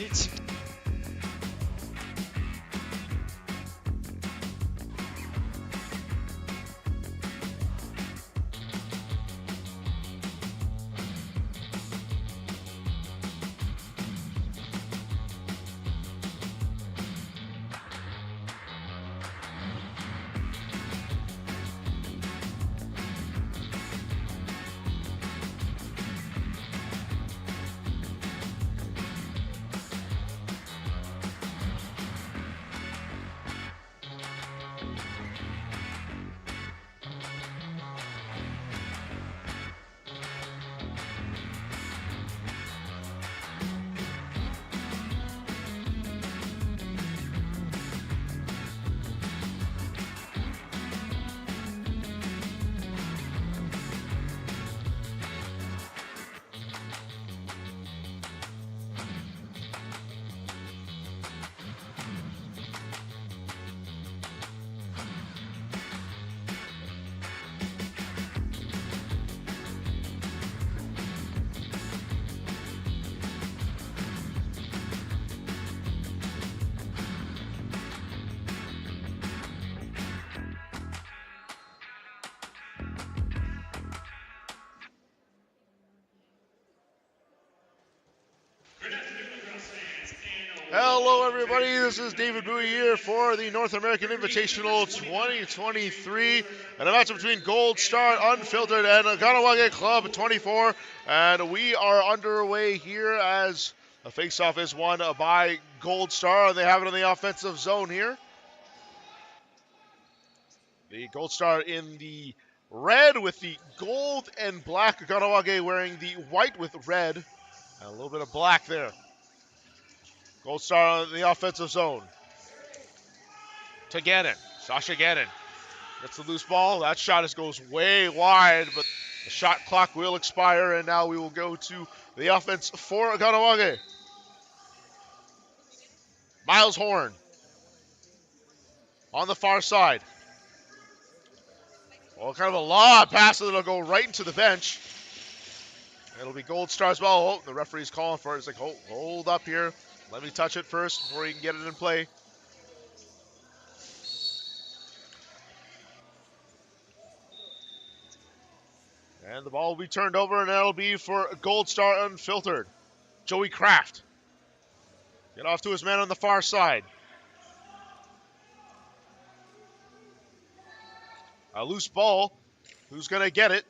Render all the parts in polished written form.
It's Hello everybody, this is David Bowie here for the North American Invitational 2023, and a match between Goldstar, Unfiltered, and Kahnawake Club 24, and we are underway here as a face-off is won by Goldstar, and they have it in the offensive zone here. The Goldstar in the red with the gold and black, Kahnawake wearing the white with red, and a little bit of black there. Goldstar in the offensive zone. To Gannon. Sasha Gannon gets the loose ball. That shot goes way wide, but the shot clock will expire, and now we will go to the offense for Kahnawake. Miles Horn on the far side. Well, kind of a lob pass that'll go right into the bench. It'll be Goldstar's ball. Oh, the referee's calling for it. He's like, oh, hold up here. Let me touch it first before you can get it in play. And the ball will be turned over, and that'll be for Goldstar Unfiltered. Joey Kraft. Get off to his man on the far side. A loose ball. Who's going to get it?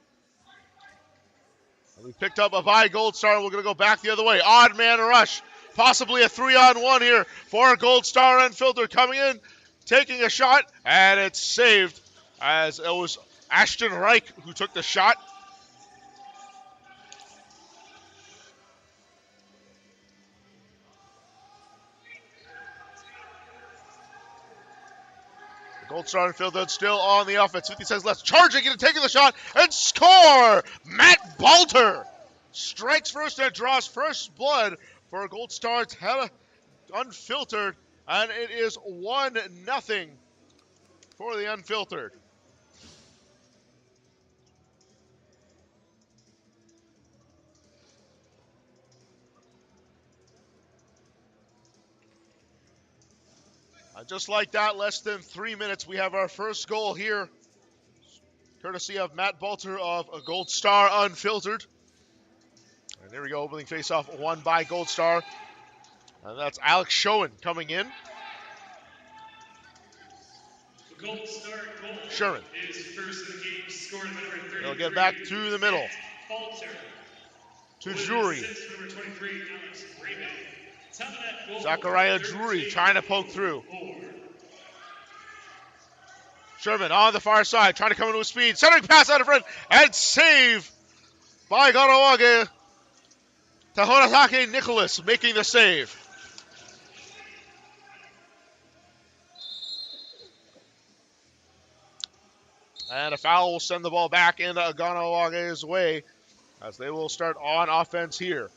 We picked up by Goldstar, and we're going to go back the other way. Odd man rush. Possibly a 3-on-1 here for Goldstar Unfiltered coming in, taking a shot, and it's saved as it was Ashton Reich who took the shot. Goldstar Unfiltered still on the offense. 50 seconds left. Charging and taking the shot and score! Matt Balter strikes first and draws first blood for Goldstar Unfiltered, and it is 1-0 for the Unfiltered. Just like that, less than 3 minutes, we have our first goal here, courtesy of Matt Balter of Goldstar Unfiltered. And there we go, opening faceoff won by Goldstar. And that's Alex Schoen coming in. The Goldstar goal Sherman. is first in the game, scored number 33. They'll get back to the middle. Balter. To Drury. Number 23, Alex Raymond. Zachariah Drury trying to poke through. Sherman on the far side, trying to come into a speed. Centering pass out of front, and save by Kahnawake. Haudenosaunee Nicholas making the save. And a foul will send the ball back into Kahnawake's way as they will start on offense here.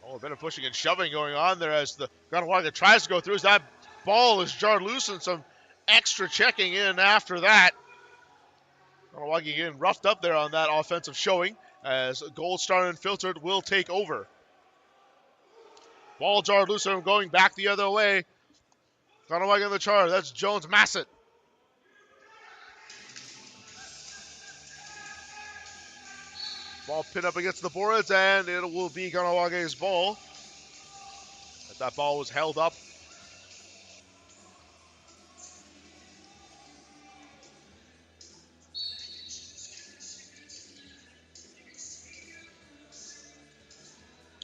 Oh, a bit of pushing and shoving going on there as the Kahnawake tries to go through. As that ball is jarred loose and some extra checking in after that. Kahnawake getting roughed up there on that offensive showing as Goldstar and Unfiltered will take over. Ball jarred loose and going back the other way. Kahnawake in the charge. That's Jones Massett. Ball pinned up against the boards, and it will be Kahnawak's ball. As that ball was held up.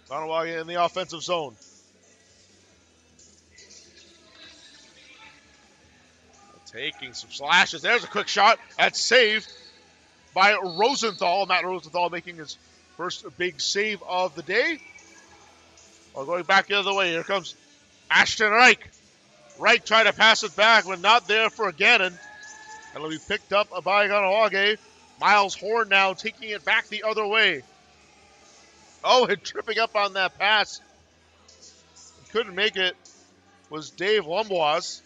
Kahnawake in the offensive zone. Taking some slashes. There's a quick shot. That's saved by Rosenthal. Matt Rosenthal making his first big save of the day. Well, going back the other way. Here comes Ashton Reich. Reich trying to pass it back, but not there for Gannon. And it'll be picked up by Kahnawake. Miles Horn now taking it back the other way. Oh, and tripping up on that pass. Couldn't make it was Dave Lumbois.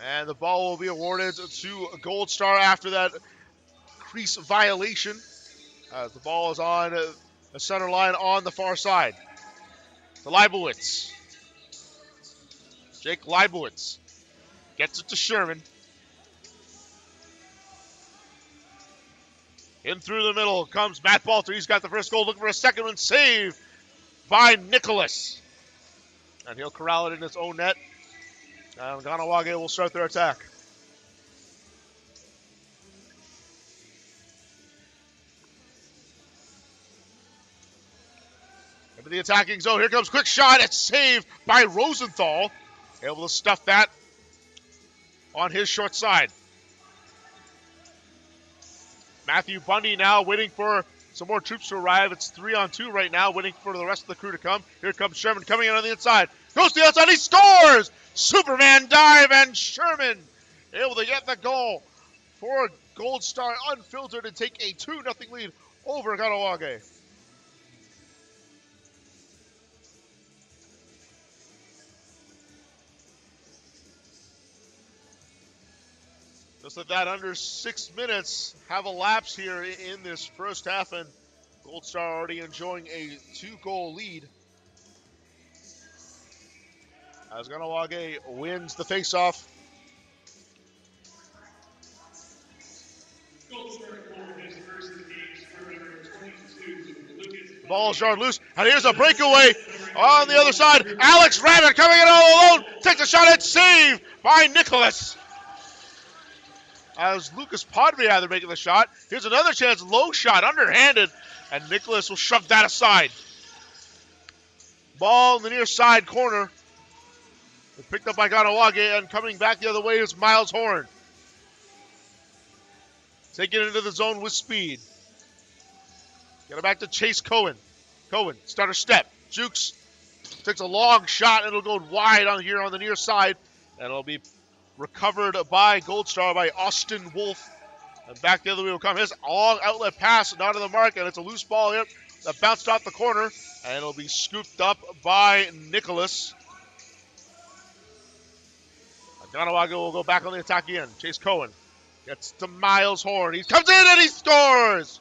And the ball will be awarded to Goldstar after that crease violation. As the ball is on the center line on the far side. To Leibowitz. Jake Leibowitz gets it to Sherman. In through the middle comes Matt Balter. He's got the first goal. Looking for a second one. Saved by Nicholas. And he'll corral it in his own net. And Kahnawake will start their attack. Into the attacking zone. Here comes quick shot. It's saved by Rosenthal. Able to stuff that on his short side. Matthew Bundy now waiting for some more troops to arrive. It's 3-on-2 right now, waiting for the rest of the crew to come. Here comes Sherman coming in on the inside. Goes to the outside. He scores! Superman dive, and Sherman able to get the goal for Goldstar Unfiltered and take a 2-0 lead over Kahnawake. Just like that, under 6 minutes have elapsed here in this first half, and Goldstar already enjoying a 2-goal lead. As Kahnawake wins the faceoff. The ball is jarred loose, and here's a breakaway on the other side. Alex Rabbit coming in all alone, takes a shot, it's saved by Nicholas. As Lucas Podriather making the shot. Here's another chance, low shot, underhanded, and Nicholas will shove that aside. Ball in the near side corner. Picked up by Kahnawake, and coming back the other way is Miles Horn. Taking it into the zone with speed. Get it back to Chase Cohen. Cohen, starter step. Jukes takes a long shot, and it'll go wide on here on the near side. And it'll be recovered by Goldstar by Austin Wolf. And back the other way will come his long outlet pass, not on the mark, and it's a loose ball here that bounced off the corner, and it'll be scooped up by Nicholas. Kahnawake will go back on the attack again. Chase Cohen gets to Miles Horn. He comes in and he scores!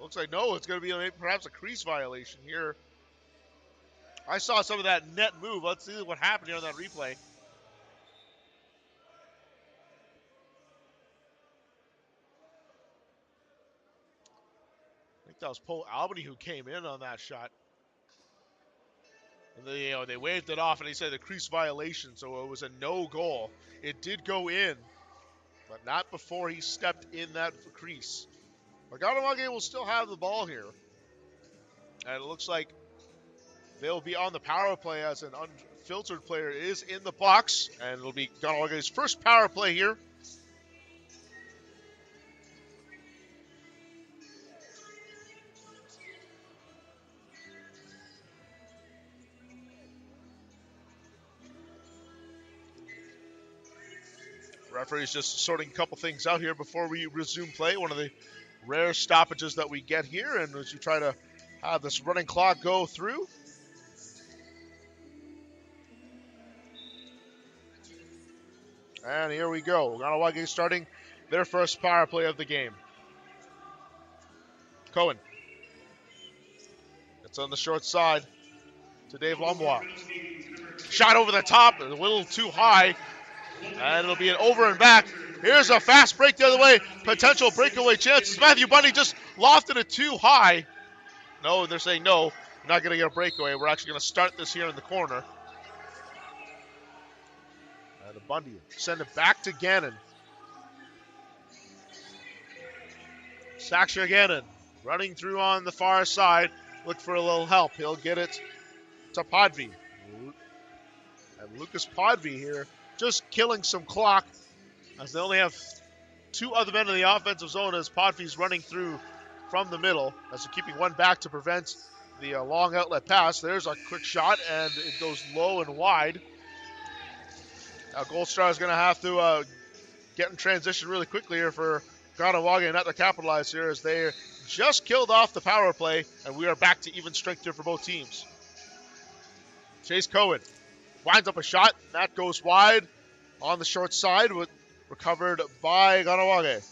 Looks like no, it's going to be perhaps a crease violation here. I saw some of that net move. Let's see what happened here on that replay. I think that was Paul Albany who came in on that shot. And they waved it off, and he said a crease violation, so it was a no goal. It did go in, but not before he stepped in that crease. But Kahnawake will still have the ball here. And it looks like they'll be on the power play as an Unfiltered player is in the box. And it'll be Kahnawake's first power play here. Referee's just sorting a couple things out here before we resume play. One of the rare stoppages that we get here, and as you try to have this running clock go through. And here we go. Kahnawake starting their first power play of the game. Cohen. It's on the short side to Dave Lambois. Shot over the top, a little too high. And it'll be an over and back. Here's a fast break the other way. Potential breakaway chances. Matthew Bundy just lofted it too high. No, they're saying no. We're not going to get a breakaway. We're actually going to start this here in the corner. And Bundy send it back to Gannon. Saksha Gannon running through on the far side. Look for a little help. He'll get it to Podvie. And Lucas Podvie here just killing some clock as they only have two other men in the offensive zone as Podvie's running through from the middle as they're keeping one back to prevent the long outlet pass. There's a quick shot and it goes low and wide. Now Goldstar is going to have to get in transition really quickly here for Kahnawake not to capitalize here as they just killed off the power play and we are back to even strength here for both teams. Chase Cohen winds up a shot. That goes wide on the short side, with recovered by Kahnawake.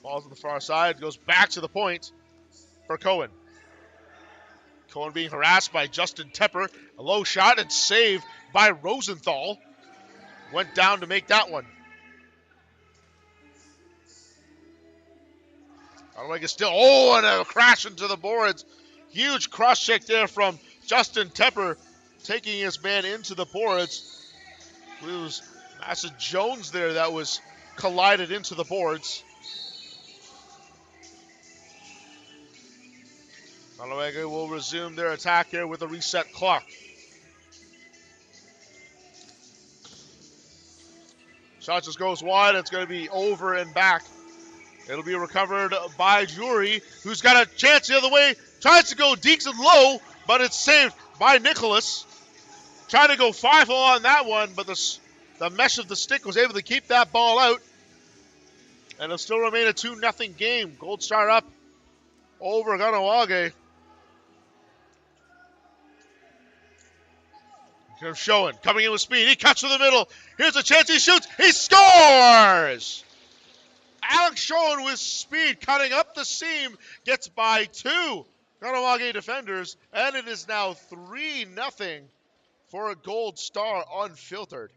Falls on the far side, goes back to the point for Cohen. Cohen being harassed by Justin Tepper. A low shot and saved by Rosenthal. Went down to make that one. Kahnawake is still, and a crash into the boards. Huge cross check there from Justin Tepper, taking his man into the boards. It was Massa Jones there that was collided into the boards. Kahnawake will resume their attack here with a reset clock. Shot just goes wide. It's going to be over and back. It'll be recovered by Jury, who's got a chance the other way. Tries to go deeks and low, but it's saved by Nicholas. Trying to go 5-0 on that one, but the mesh of the stick was able to keep that ball out. And it'll still remain a 2-0 game. Goldstar up over Kahnawake. Here's Schoen coming in with speed. He cuts to the middle. Here's a chance. He shoots. He scores! Alex Schoen with speed cutting up the seam. Gets by 2 Kahnawake defenders. And it is now 3-0 for a Goldstar Unfiltered.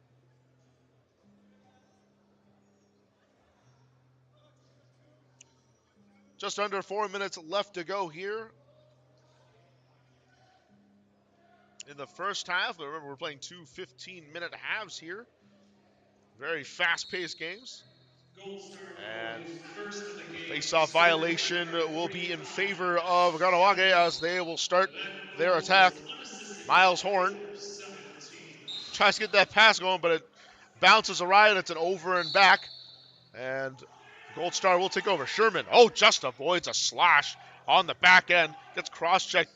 Just under 4 minutes left to go here in the first half. Remember, we're playing 2 15-minute halves here. Very fast-paced games. And face-off violation will be in favor of Kahnawake as they will start their attack. Miles Horn tries to get that pass going, but it bounces awry and it's an over and back. And Goldstar will take over. Sherman, just avoids a slash on the back end. Gets cross-checked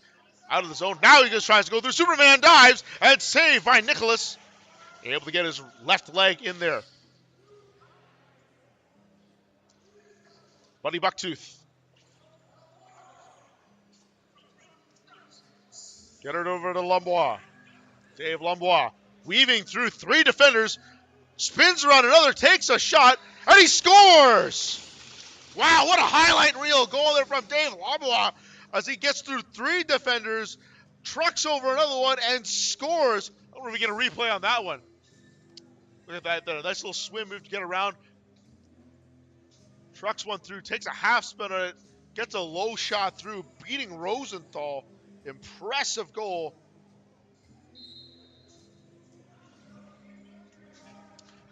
out of the zone. Now he just tries to go through. Superman dives and saved by Nicholas. Able to get his left leg in there. Buddy Bucktooth. Get it over to Lambois. Dave Lambois weaving through 3 defenders. Spins around another, takes a shot, and he scores! Wow, what a highlight reel goal there from Dave Lambois as he gets through 3 defenders, trucks over another one, and scores. I wonder if we get a replay on that one. Look at that there. Nice little swim move to get around. Trucks one through, takes a half spin on it, gets a low shot through, beating Rosenthal. Impressive goal.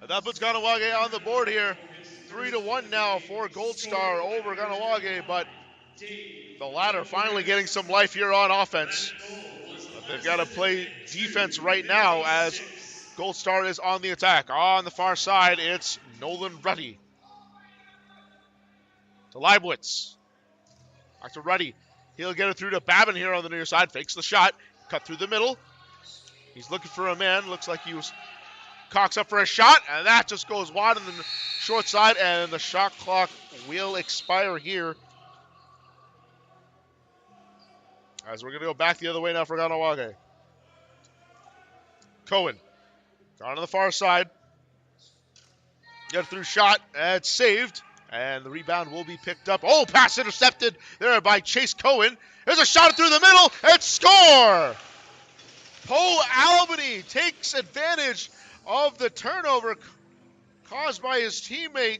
And that puts Kahnawake on the board here. 3-1 now for Goldstar over Kahnawake, but the latter finally getting some life here on offense. But they've got to play defense right now as Goldstar is on the attack. On the far side, it's Nolan Ruddy. To Leibowitz. Back to Ruddy. He'll get it through to Babin here on the near side. Fakes the shot. Cut through the middle. He's looking for a man. Looks like he was cocks up for a shot. And that just goes wide on the short side. And the shot clock will expire here. As we're going to go back the other way now for Kahnawake. Cohen. Gone to the far side. Get through shot. And it's saved. And the rebound will be picked up. Oh, pass intercepted there by Chase Cohen. There's a shot through the middle. And score! Poe Albany takes advantage of the turnover caused by his teammate.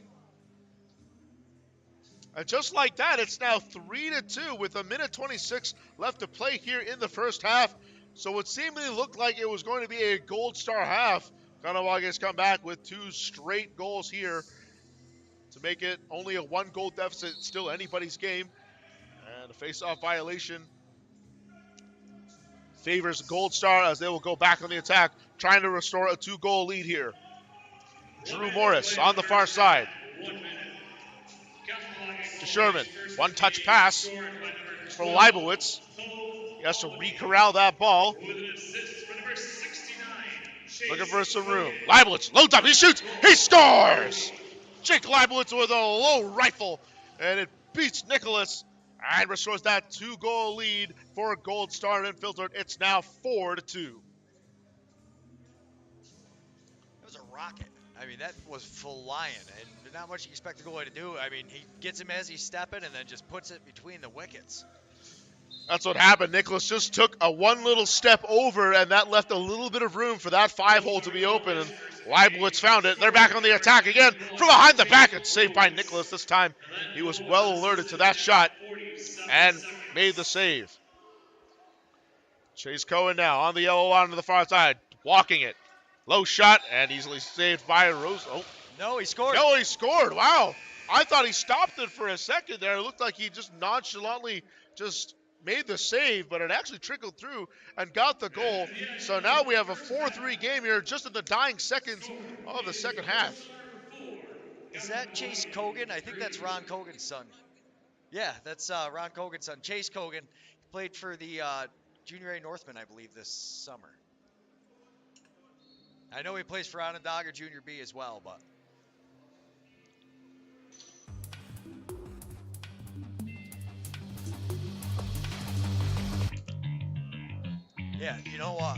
And just like that, it's now 3-2 with a minute 26 left to play here in the first half. So what seemingly looked like it was going to be a Goldstar half, Kahnawake has come back with 2 straight goals here to make it only a 1-goal deficit. It's still anybody's game. And a face-off violation favors Goldstar as they will go back on the attack, trying to restore a 2-goal lead here. Drew Morris on the far side. To Sherman. One-touch pass for Leibowitz. He has to re-corral that ball. Looking for some room. Leibowitz loads up. He shoots. He scores! Jake Leibowitz with a low rifle. And it beats Nicholas and restores that 2-goal lead for Goldstar and Unfiltered. It's now 4-2. It was a rocket. I mean, that was flying, and not much you expect the goalie to do. I mean, he gets him as he's stepping and then just puts it between the wickets. That's what happened. Nicholas just took a one little step over, and that left a little bit of room for that 5-hole to be open, and Leibowitz found it. They're back on the attack again from behind the back. It's saved by Nicholas this time. He was well alerted to that shot and made the save. Chase Cohen now on the yellow line to the far side, walking it. Low shot and easily saved by Rose. Oh, no, he scored. No, he scored. Wow. I thought he stopped it for a second there. It looked like he just nonchalantly just made the save, but it actually trickled through and got the goal. So now we have a 4-3 game here just in the dying seconds of the second half. Is that Chase Cogan? I think that's Ron Cogan's son. Yeah, that's Ron Cogan's son. Chase Cogan played for the Junior A Northman, I believe, this summer. I know he plays for Onondaga Junior B as well, but. Yeah, you know what?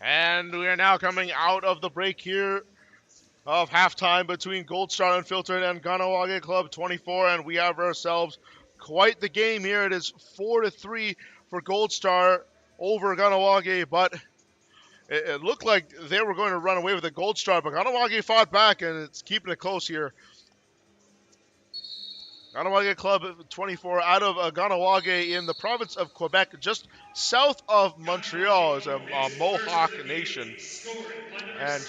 And we are now coming out of the break here of halftime between Goldstar Unfiltered and Kahnawake Club 24, and we have ourselves quite the game here. It is 4-3 for Goldstar over Kahnawake, but it looked like they were going to run away with the Goldstar, but Kahnawake fought back, and it's keeping it close here. Kahnawake Club 24 out of Kahnawake in the province of Quebec, just south of Montreal, is a Mohawk nation. And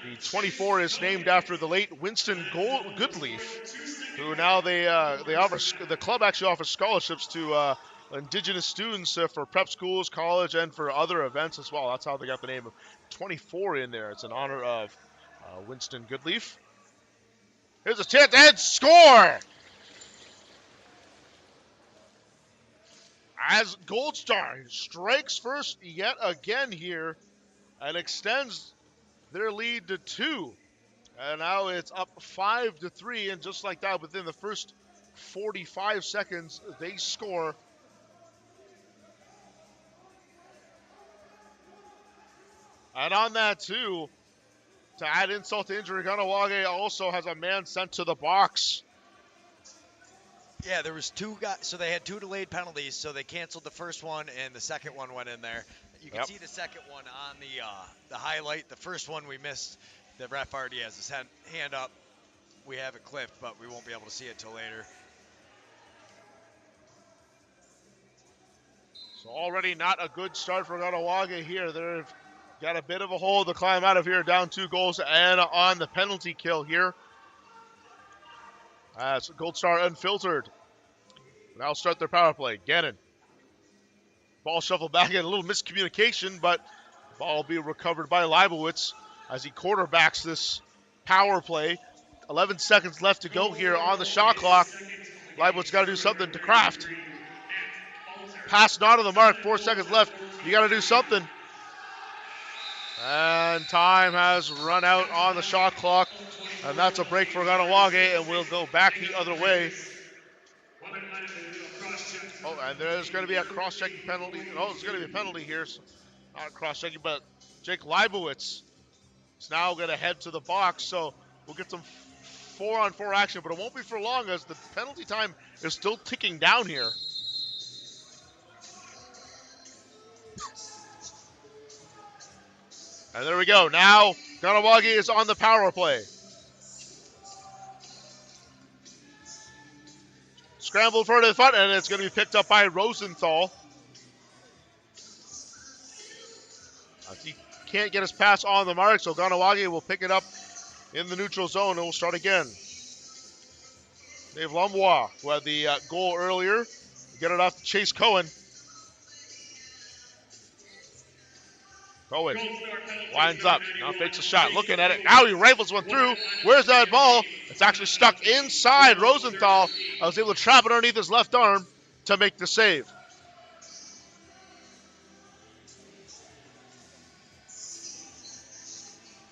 the 24 is named after the late Winston Goodleaf, who now they offer, the club actually offers scholarships to Indigenous students for prep schools, college, and for other events as well. That's how they got the name of 24 in there. It's in honor of Winston Goodleaf. Here's a chance and score! as Goldstar strikes first yet again here and extends their lead to 2. And now it's up 5-3, and just like that, within the first 45 seconds, they score. And on that, too, to add insult to injury, Kahnawake also has a man sent to the box. Yeah, there was 2 guys, so they had 2 delayed penalties, so they canceled the first one, and the second one went in there. You can see the second one on the highlight. The first one we missed. The ref already has his hand up. We have it clipped, but we won't be able to see it till later. So already not a good start for Kahnawake here. They've got a bit of a hole to climb out of here, down 2 goals and on the penalty kill here. As Goldstar Unfiltered now start their power play. Gannon. Ball shuffled back in, a little miscommunication, but ball will be recovered by Leibowitz as he quarterbacks this power play. 11 seconds left to go here on the shot clock. Leibowitz got to do something to Kraft. Pass not on the mark, 4 seconds left. You got to do something. And time has run out on the shot clock. And that's a break for Kahnawake, and we'll go back the other way. Oh, and there's going to be a cross-checking penalty. No, there's going to be a penalty here. So not cross-checking, but Jake Leibowitz is now going to head to the box. So we'll get some 4-on-4 action, but it won't be for long as the penalty time is still ticking down here. And there we go. Now Kahnawake is on the power play. Scrambled for the front, and it's going to be picked up by Rosenthal. He can't get his pass on the mark, so Kahnawake will pick it up in the neutral zone, and we'll start again. Dave Lumbois, who had the goal earlier, get it off to Chase Cohen. Cohen winds up, now fakes a shot, looking at it, now he rifles one through. Where's that ball? It's actually stuck inside Rosenthal. I was able to trap it underneath his left arm to make the save.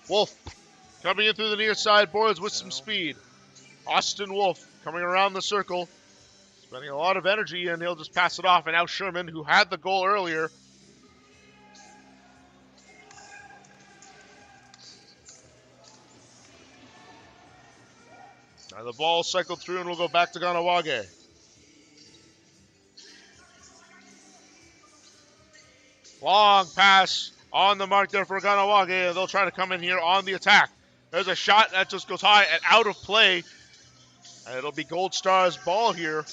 Wolf coming in through the near side boards with some speed. Austin Wolf coming around the circle, spending a lot of energy, and he'll just pass it off. And now Sherman, who had the goal earlier, and the ball cycled through, and we'll go back to Kahnawake. Long pass on the mark there for Kahnawake, and they'll try to come in here on the attack. There's a shot that just goes high and out of play, and it'll be Goldstar's ball here.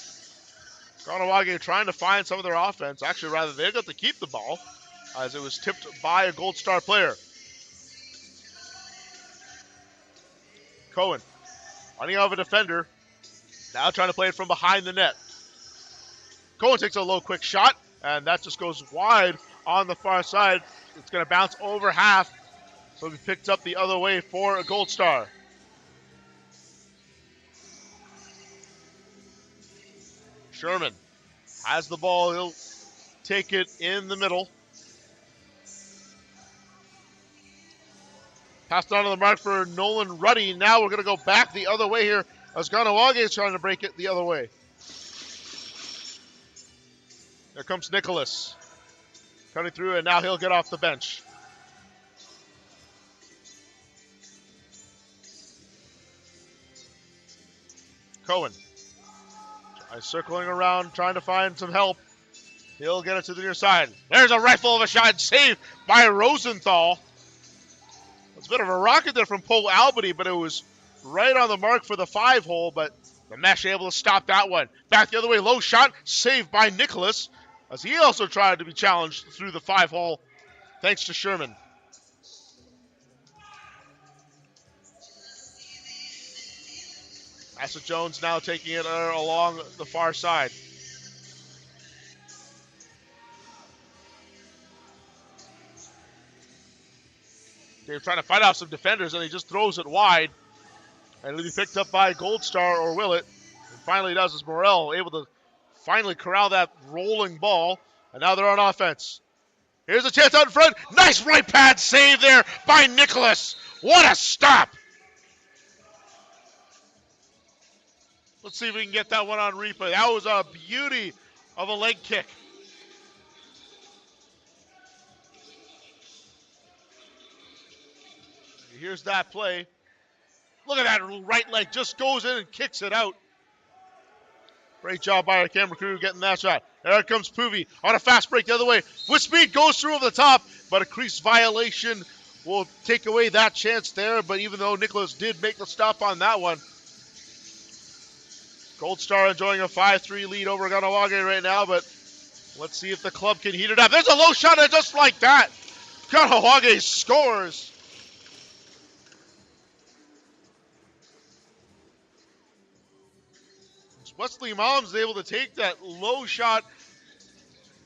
Kahnawake trying to find some of their offense. Actually, rather, they got to keep the ball as it was tipped by a Goldstar player. Cohen running out of a defender. Now trying to play it from behind the net. Cohen takes a low quick shot, and that just goes wide on the far side. It's going to bounce over half, so it'll be picked up the other way for a Goldstar. Sherman has the ball. He'll take it in the middle. Passed on to the mark for Nolan Ruddy. Now we're going to go back the other way here as Kahnawake is trying to break it the other way. There comes Nicholas coming through, and now he'll get off the bench. Cohen circling around, trying to find some help. He'll get it to the near side. There's a rifle of a shot, saved by Rosenthal. It's a bit of a rocket there from Paul Albany, but it was right on the mark for the 5-hole, but the mesh able to stop that one. Back the other way, low shot, saved by Nicholas, as he also tried to be challenged through the 5-hole, thanks to Sherman. Asa Jones now taking it along the far side. They're trying to fight off some defenders, and he just throws it wide. And it'll be picked up by Goldstar, or will it? And finally does, as Morel able to finally corral that rolling ball, and now they're on offense. Here's a chance out in front. Nice right pad save there by Nicholas. What a stop. Let's see if we can get that one on replay. That was a beauty of a leg kick. Here's that play. Look at that right leg. Just goes in and kicks it out. Great job by our camera crew getting that shot. There comes Poovy on a fast break the other way. With speed, goes through over the top, but a crease violation will take away that chance there. But even though Nicholas did make the stop on that one, Goldstar enjoying a 5-3 lead over Kahnawake right now, but let's see if the club can heat it up. There's a low shot, and just like that, Kahnawake scores. Wesley Moms able to take that low shot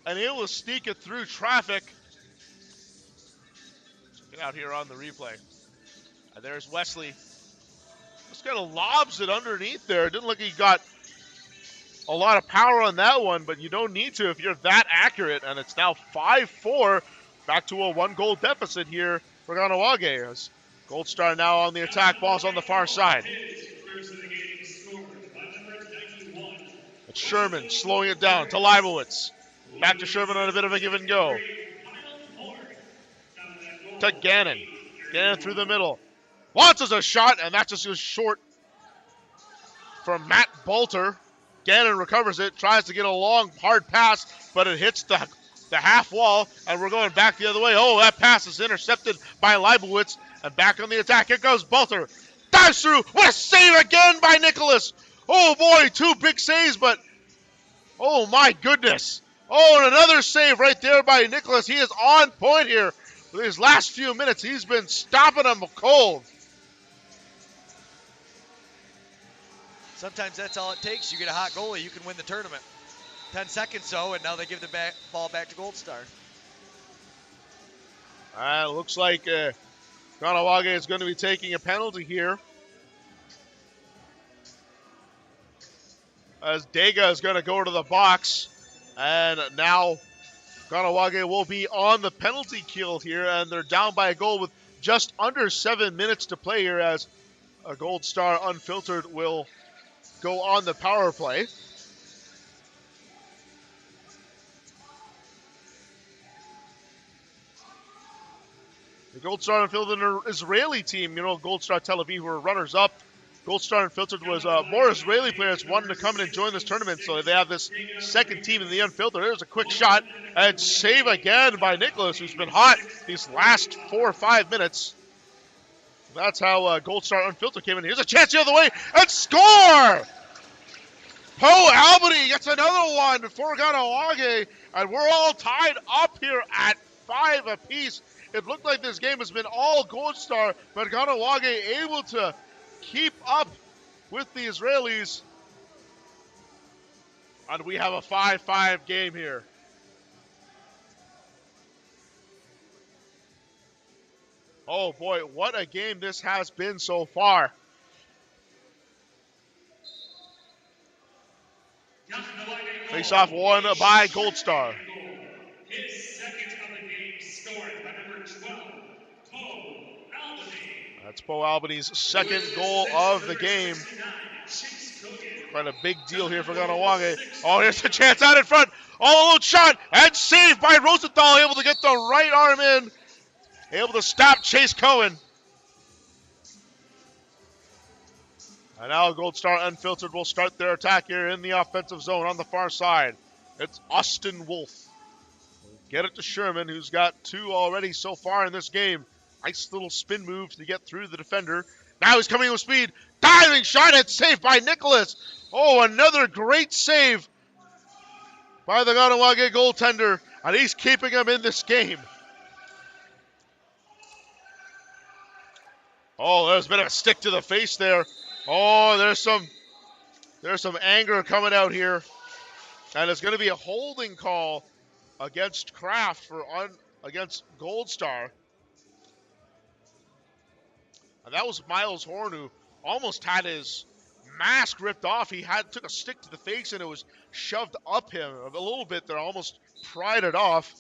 and able to sneak it through traffic. Check it out here on the replay. And there's Wesley. Just kind of lobs it underneath there. It didn't look like he got a lot of power on that one, but you don't need to if you're that accurate. And it's now 5-4, back to a 1-goal deficit here for Kahnawake. As Goldstar now on the attack, ball's on the far side. It's Sherman slowing it down to Leibowitz. Back to Sherman on a bit of a give and go. To Gannon. Gannon through the middle. Launches a shot, and that just goes short from Matt Bolter. Gannon recovers it, tries to get a long, hard pass, but it hits the half wall, and we're going back the other way. Oh, that pass is intercepted by Leibowitz, and back on the attack. Here goes Bolter. Dives through. What a save again by Nicholas. Oh, boy, 2 big saves, but oh, my goodness. Oh, and another save right there by Nicholas. He is on point here. For these last few minutes, he's been stopping them cold. Sometimes that's all it takes. You get a hot goalie, you can win the tournament. 10 seconds, though, and now they give the ball back to Goldstar. Looks like Kahnawake is going to be taking a penalty here. As Dega is going to go to the box. And now Kahnawake will be on the penalty kill here. And they're down by a goal with just under 7 minutes to play here, as a Goldstar Unfiltered will go on the power play. The Goldstar Unfiltered, an Israeli team, Goldstar Tel Aviv were runners-up. Goldstar Unfiltered was more Israeli players wanting to come in and join this tournament, so they have this second team in the Unfiltered. There's a quick shot, and save again by Nicholas, who's been hot these last 4 or 5 minutes. That's how Goldstar Unfiltered came in. Here's a chance the other way, and score! Poe Albany gets another one for Kahnawake, and we're all tied up here at 5 apiece. It looked like this game has been all Goldstar, but Kahnawake able to keep up with the Israelis. And we have a 5-5 game here. Oh boy, what a game this has been so far. Face-off won by Goldstar. His second of the game scored by number 12, Poe Albany. That's Poe Albany's second goal of the game. Quite a big deal here for Kahnawake. Oh, here's a chance out in front. All alone shot and saved by Rosenthal, able to get the right arm in. Able to stop Chase Cohen. And now Goldstar Unfiltered will start their attack here in the offensive zone on the far side. It's Austin Wolf. Get it to Sherman, who's got 2 already so far in this game. Nice little spin move to get through the defender. Now he's coming with speed. Diving shot and saved by Nicholas. Oh, another great save by the Kahnawake goaltender. And he's keeping him in this game. Oh, there's a bit of a stick to the face there. Oh, there's some anger coming out here. And it's going to be a holding call against Kraft against Goldstar. And that was Miles Horn, who almost had his mask ripped off. He took a stick to the face and it was shoved up him a little bit there, almost pried it off.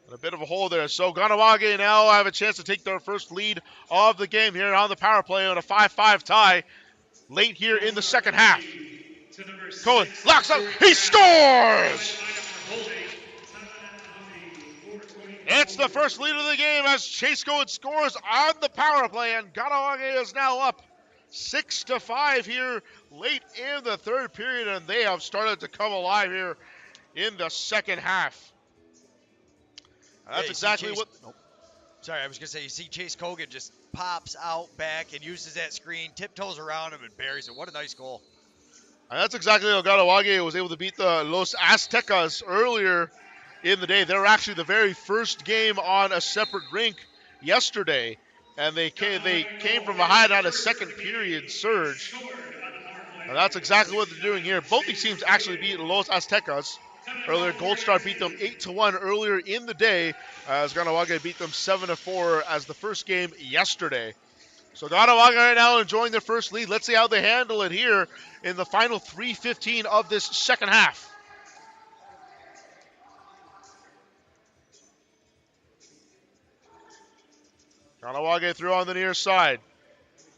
And a bit of a hole there. So Kahnawake now have a chance to take their first lead of the game here on the power play on a 5-5 tie late here in the second half. Cohen locks up. He scores! It's the first lead of the game as Chase Cohen scores on the power play, and Kahnawake is now up 6-5 here late in the third period, and they have started to come alive here in the second half. That's exactly what... Oh. Sorry, I was going to say, you see Chase Cogan just pops out back and uses that screen, tiptoes around him and buries it. What a nice goal. And that's exactly how Kahnawake was able to beat the Los Aztecas earlier in the day. They were actually the very first game on a separate rink yesterday, and they came from behind on a second period surge. And that's exactly what they're doing here. Both these teams actually beat Los Aztecas earlier. Goldstar beat them 8-1 earlier in the day, as Kahnawake beat them 7-4 as the first game yesterday. So Kahnawake right now enjoying their first lead. Let's see how they handle it here in the final 3:15 of this second half. Kahnawake through on the near side.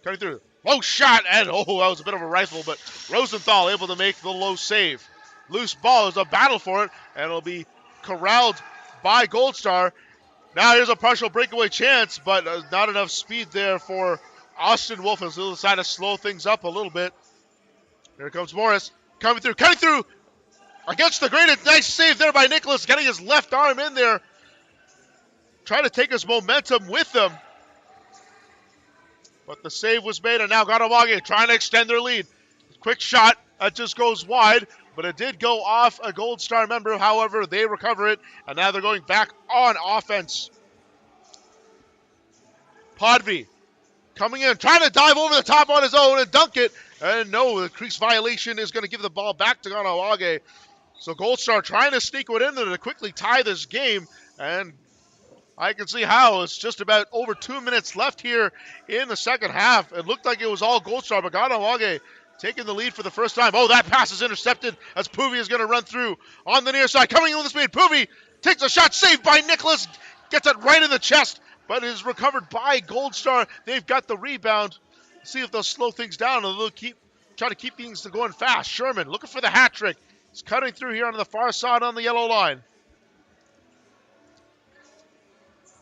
Cutting through. Low shot, and that was a bit of a rifle, but Rosenthal able to make the low save. Loose ball, is a battle for it, and it'll be corralled by Goldstar. Now here's a partial breakaway chance, but not enough speed there for Austin Wolf, as he'll decide to slow things up a little bit. Here comes Morris, cutting through against the grain. Nice save there by Nicholas, getting his left arm in there, trying to take his momentum with him. But the save was made, and now Kahnawake trying to extend their lead. Quick shot, that just goes wide, but it did go off a Goldstar member. However, they recover it, and now they're going back on offense. Podvi coming in, trying to dive over the top on his own and dunk it. And no, the crease violation is going to give the ball back to Kahnawake. So Goldstar trying to sneak one in there to quickly tie this game, and I can see how. It's just about over 2 minutes left here in the second half. It looked like it was all Goldstar, but Kahnawake taking the lead for the first time. Oh, that pass is intercepted as Puvi is going to run through on the near side. Coming in with the speed. Puvi takes a shot, saved by Nicholas. Gets it right in the chest, but is recovered by Goldstar. They've got the rebound. See if they'll slow things down and they'll try to keep things going fast. Sherman looking for the hat trick. He's cutting through here on the far side on the yellow line.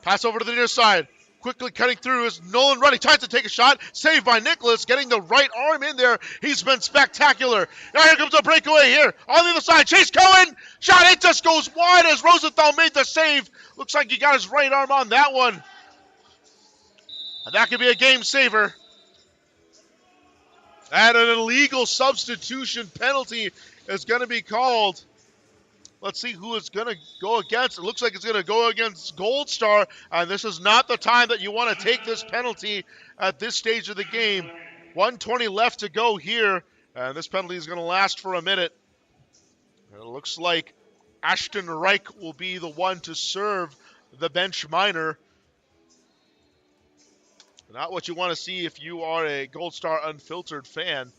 Pass over to the near side. Quickly cutting through is Nolan Ruddy. Tries to take a shot. Saved by Nicholas. Getting the right arm in there. He's been spectacular. Now here comes a breakaway here. On the other side. Chase Cohen. Shot. It just goes wide as Rosenthal made the save. Looks like he got his right arm on that one. And that could be a game saver. And an illegal substitution penalty is going to be called. Let's see who it's going to go against. It looks like it's going to go against Goldstar, and this is not the time that you want to take this penalty at this stage of the game. 1:20 left to go here, and this penalty is going to last for a minute. And it looks like Ashton Reich will be the one to serve the bench minor. Not what you want to see if you are a Goldstar Unfiltered fan.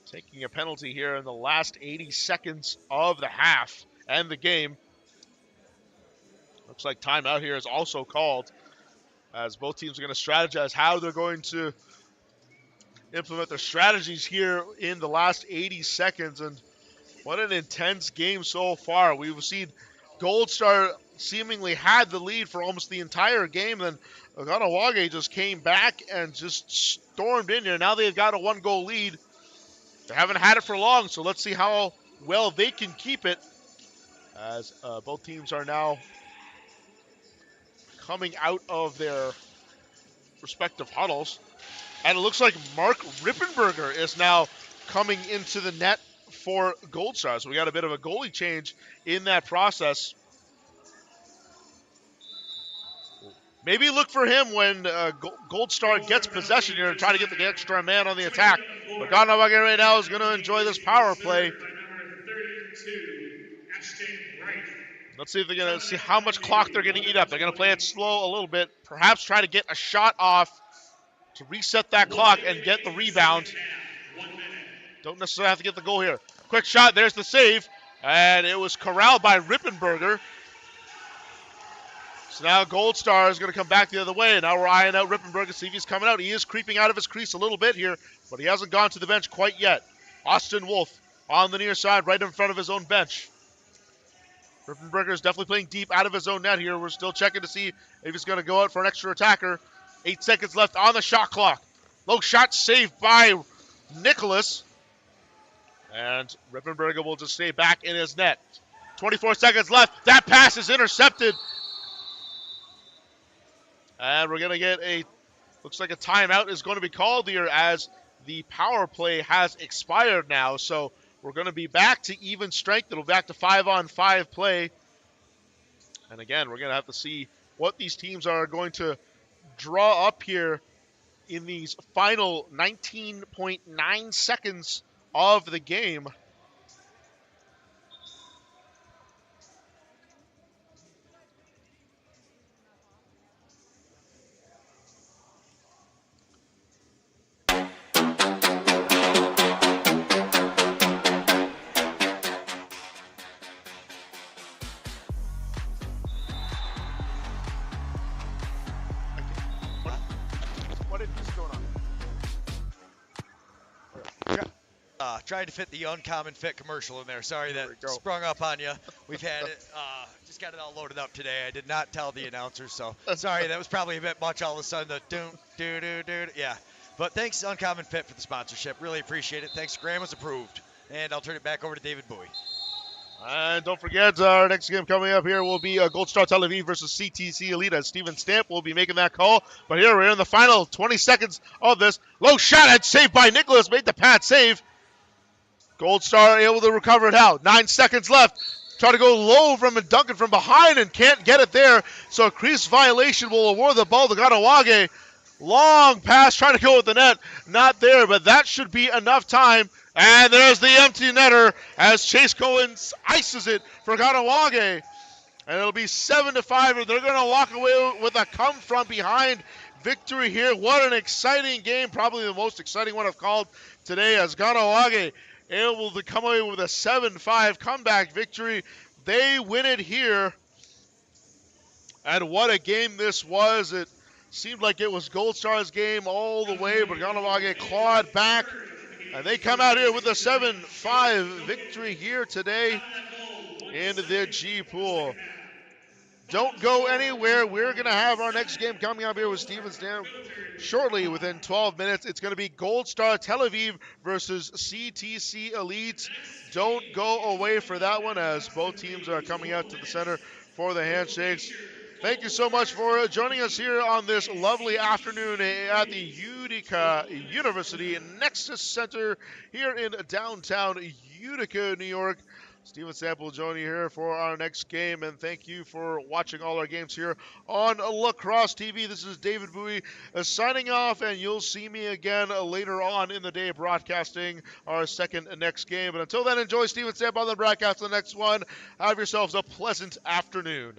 Taking a penalty here in the last 80 seconds of the half and the game. Looks like timeout here is also called, as both teams are going to strategize how they're going to implement their strategies here in the last 80 seconds. And what an intense game so far. We've seen Goldstar seemingly had the lead for almost the entire game, and Kahnawake just came back and just stormed in here. Now they've got a 1-goal lead. They haven't had it for long, so let's see how well they can keep it, as both teams are now coming out of their respective huddles. And it looks like Mark Rippenberger is now coming into the net for Goldstar. So we got a bit of a goalie change in that process. Maybe look for him when Goldstar gets possession here and try to get the extra man on the attack. But Kahnawake right now is going to enjoy this power play. Let's see if they're going to see how much clock they're going to eat up. They're going to play it slow a little bit. Perhaps try to get a shot off to reset that clock and get the rebound. Don't necessarily have to get the goal here. Quick shot, there's the save, and it was corralled by Rippenberger. So now Goldstar is going to come back the other way. Now we're eyeing out Rippenberger, see if he's coming out. He is creeping out of his crease a little bit here, but he hasn't gone to the bench quite yet. Austin Wolf on the near side, right in front of his own bench. Rippenberger is definitely playing deep out of his own net here. We're still checking to see if he's going to go out for an extra attacker. 8 seconds left on the shot clock. Low shot saved by Nicholas. And Rippenberger will just stay back in his net. 24 seconds left. That pass is intercepted. And we're going to get looks like a timeout is going to be called here as the power play has expired now. So we're going to be back to even strength. It'll be back to 5-on-5 play. And again, we're going to have to see what these teams are going to draw up here in these final 19.9 seconds of the game. Tried to fit the Uncommon Fit commercial in there. Sorry that sprung up on you. We've had it, just got it all loaded up today. I did not tell the announcers, so sorry. That was probably a bit much all of a sudden. Yeah. But thanks, Uncommon Fit, for the sponsorship. Really appreciate it. Thanks, Grandma's approved. And I'll turn it back over to David Bowie. And don't forget, our next game coming up here will be Goldstar Tel Aviv versus CTC Elite, as Steven Stamp will be making that call. But here we're in the final 20 seconds of this. Low shot and saved by Nicholas. Made the pad save. Goldstar able to recover it out. 9 seconds left. Try to go low from Duncan from behind and can't get it there. So a crease violation will award the ball to Kahnawake. Long pass trying to go with the net. Not there, but that should be enough time. And there's the empty netter as Chase Cohen ices it for Kahnawake. And it'll be 7-5, and they're going to walk away with a come from behind victory here. What an exciting game. Probably the most exciting one I've called today, as Kahnawake able to come away with a 7-5 comeback victory. They win it here. And what a game this was. It seemed like it was Goldstar's game all the way, but Kahnawake clawed back. And they come out here with a 7-5 victory here today in the G Pool. Don't go anywhere. We're going to have our next game coming up here with Steven Stamp shortly, within 12 minutes. It's going to be Goldstar Tel Aviv versus CTC Elite. Don't go away for that one, as both teams are coming out to the center for the handshakes. Thank you so much for joining us here on this lovely afternoon at the Utica University Nexus Center here in downtown Utica, New York. Steven Stamp will join you here for our next game, and thank you for watching all our games here on Lacrosse TV. This is David Bowie signing off, and you'll see me again later on in the day broadcasting our second next game. But until then, enjoy Steven Stamp on the broadcast of the next one. Have yourselves a pleasant afternoon.